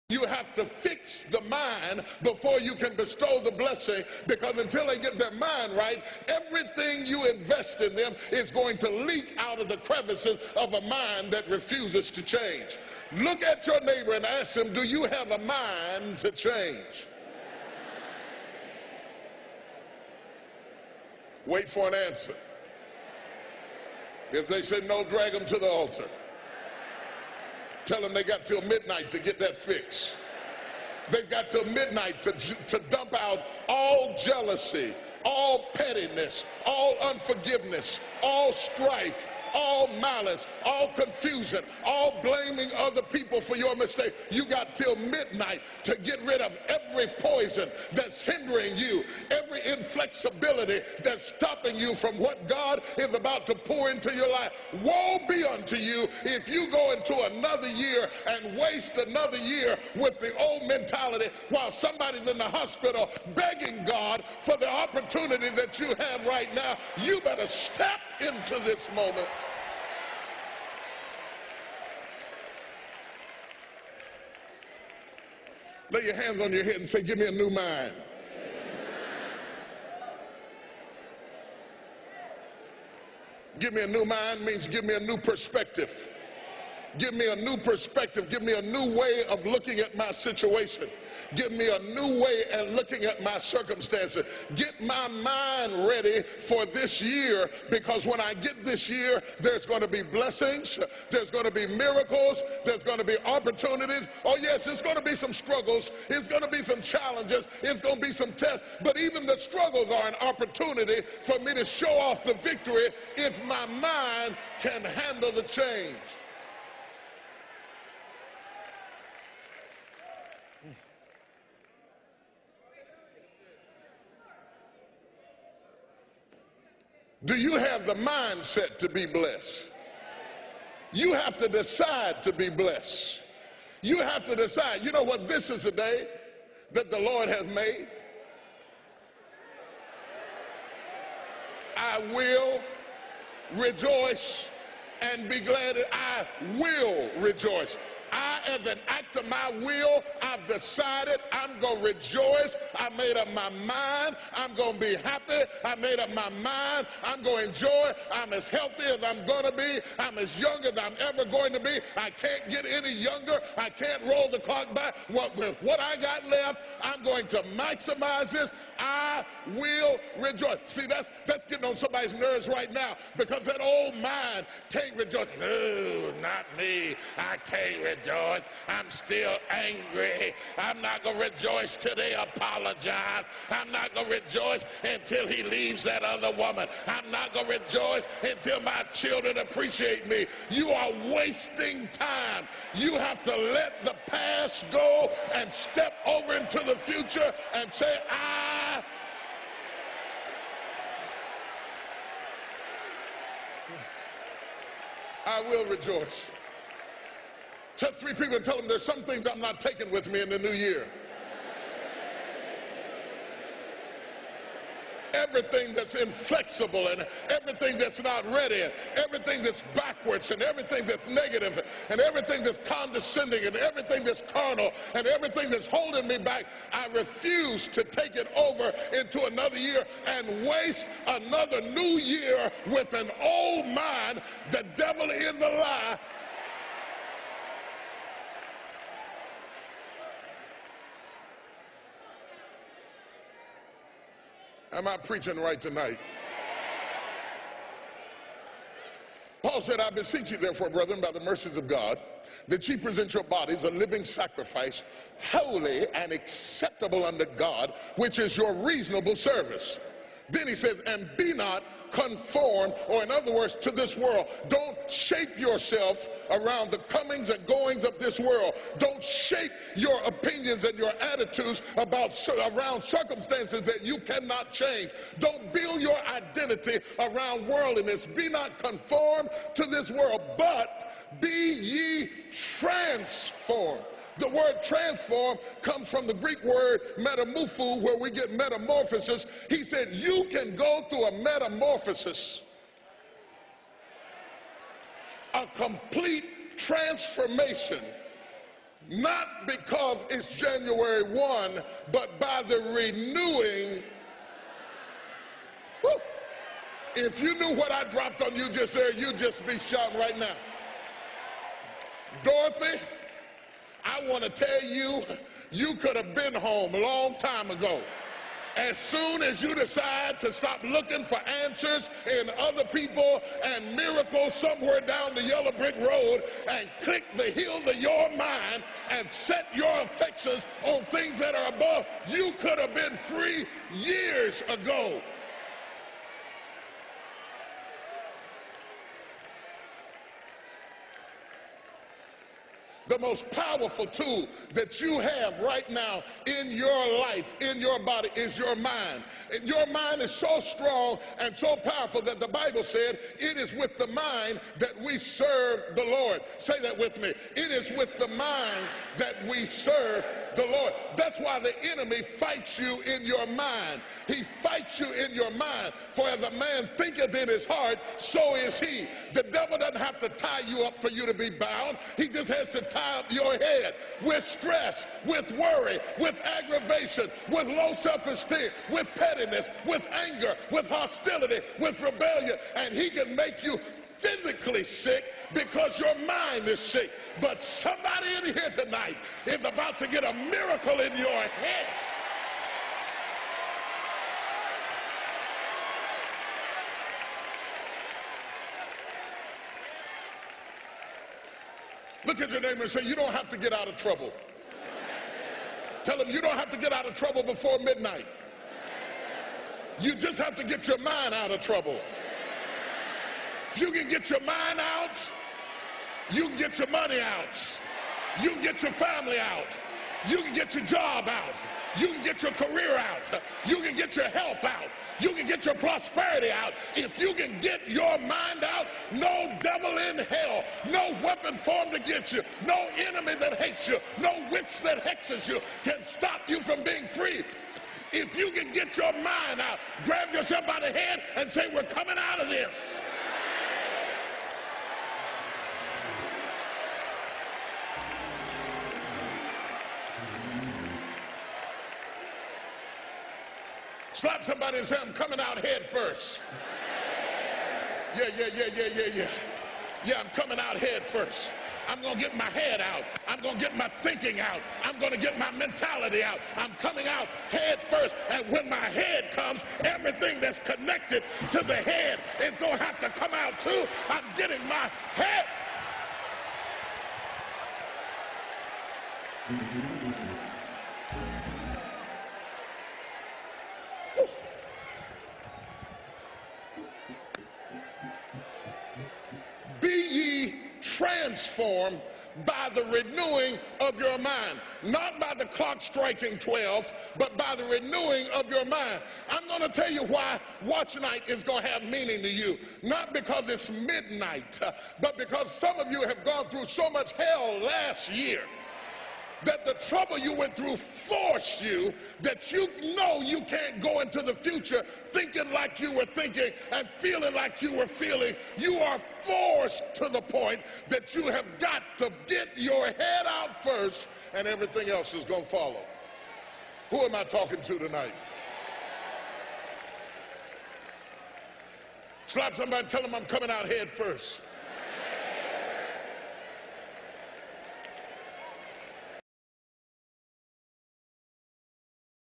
You have to fix the mind before you can bestow the blessing, because until they get their mind right, everything you invest in them is going to leak out of the crevices of a mind that refuses to change. Look at your neighbor and ask him, do you have a mind to change? Wait for an answer. If they say no, drag them to the altar. Tell them they got till midnight to get that fix. They've got till midnight to dump out all jealousy, all pettiness, all unforgiveness, all strife, all malice, all confusion, all blaming other people for your mistake. You got till midnight to get rid of every poison that's hindering you, every inflexibility that's stopping you from what God is about to pour into your life. Woe be unto you if you go into another year and waste another year with the old mentality while somebody's in the hospital begging God for the opportunity that you have right now. You better step into this moment. Lay your hands on your head and say, give me a new mind. Give me a new mind means give me a new perspective. Give me a new perspective. Give me a new way of looking at my situation. Give me a new way of looking at my circumstances. Get my mind ready for this year, because when I get this year, there's going to be blessings, there's going to be miracles, there's going to be opportunities. Oh yes, it's going to be some struggles, it's going to be some challenges, it's going to be some tests, but even the struggles are an opportunity for me to show off the victory if my mind can handle the change. Do you have the mindset to be blessed? You have to decide to be blessed. You have to decide, you know what, this is a day that the Lord has made. I will rejoice and be glad. I will rejoice. I, as an act of my will, I've decided I'm going to rejoice. I made up my mind. I'm going to be happy. I made up my mind. I'm going to enjoy. I'm as healthy as I'm going to be. I'm as young as I'm ever going to be. I can't get any younger. I can't roll the clock back. With what I got left, I'm going to maximize this. I will rejoice. See, that's getting on somebody's nerves right now, because that old mind can't rejoice. No, not me. I can't rejoice. I'm still angry. I'm not going to rejoice till they apologize. I'm not going to rejoice until he leaves that other woman. I'm not going to rejoice until my children appreciate me. You are wasting time. You have to let the past go and step over into the future and say, I will rejoice. Tell 3 people and tell them there's some things I'm not taking with me in the new year. Everything that's inflexible and everything that's not ready and everything that's backwards and everything that's negative and everything that's condescending and everything that's carnal and everything that's holding me back, I refuse to take it over into another year and waste another new year with an old mind. The devil is a lie. Am I preaching right tonight? Paul said, I beseech you therefore, brethren, by the mercies of God, that ye present your bodies a living sacrifice, holy and acceptable unto God, which is your reasonable service. Then he says, and be not conformed, or in other words, to this world. Don't shape yourself around the comings and goings of this world. Don't shape your opinions and your attitudes around circumstances that you cannot change. Don't build your identity around worldliness. Be not conformed to this world, but be ye transformed. The word transform comes from the Greek word metamorpho, where we get metamorphosis. He said you can go through a metamorphosis, a complete transformation, not because it's January 1, but by the renewing. Woo. If you knew what I dropped on you just there, you'd just be shouting right now. Dorothy, I want to tell you, you could have been home a long time ago. As soon as you decide to stop looking for answers in other people and miracles somewhere down the yellow brick road and click the heels of your mind and set your affections on things that are above, you could have been free years ago. The most powerful tool that you have right now in your life, in your body, is your mind. And your mind is so strong and so powerful that the Bible said it is with the mind that we serve the Lord. Say that with me. It is with the mind that we serve the Lord. That's why the enemy fights you in your mind. He fights you in your mind. For as a man thinketh in his heart, so is he. The devil doesn't have to tie you up for you to be bound. He just has to tie up your head with stress, with worry, with aggravation, with low self-esteem, with pettiness, with anger, with hostility, with rebellion, and he can make you physically sick because your mind is sick. But somebody in here tonight is about to get a miracle in your head. Look at your neighbor and say, you don't have to get out of trouble. Tell him you don't have to get out of trouble before midnight. You just have to get your mind out of trouble. If you can get your mind out, you can get your money out. You can get your family out. You can get your job out. You can get your career out. You can get your health out. You can get your prosperity out. If you can get your mind out, no devil in hell, no weapon formed against you, no enemy that hates you, no witch that hexes you can stop you from being free. If you can get your mind out, grab yourself by the head and say, we're coming out of this. Slap somebody and say, I'm coming out head first. Yeah, I'm coming out head first. I'm going to get my head out. I'm going to get my thinking out. I'm going to get my mentality out. I'm coming out head first. And when my head comes, everything that's connected to the head is going to have to come out too. I'm getting my head. Be ye transformed by the renewing of your mind. Not by the clock striking 12, but by the renewing of your mind. I'm going to tell you why watch night is going to have meaning to you. Not because it's midnight, but because some of you have gone through so much hell last year that the trouble you went through forced you that you know you can't go into the future thinking like you were thinking and feeling like you were feeling. You are forced to the point that you have got to get your head out first and everything else is going to follow. Who am I talking to tonight? Slap somebody and tell them I'm coming out head first.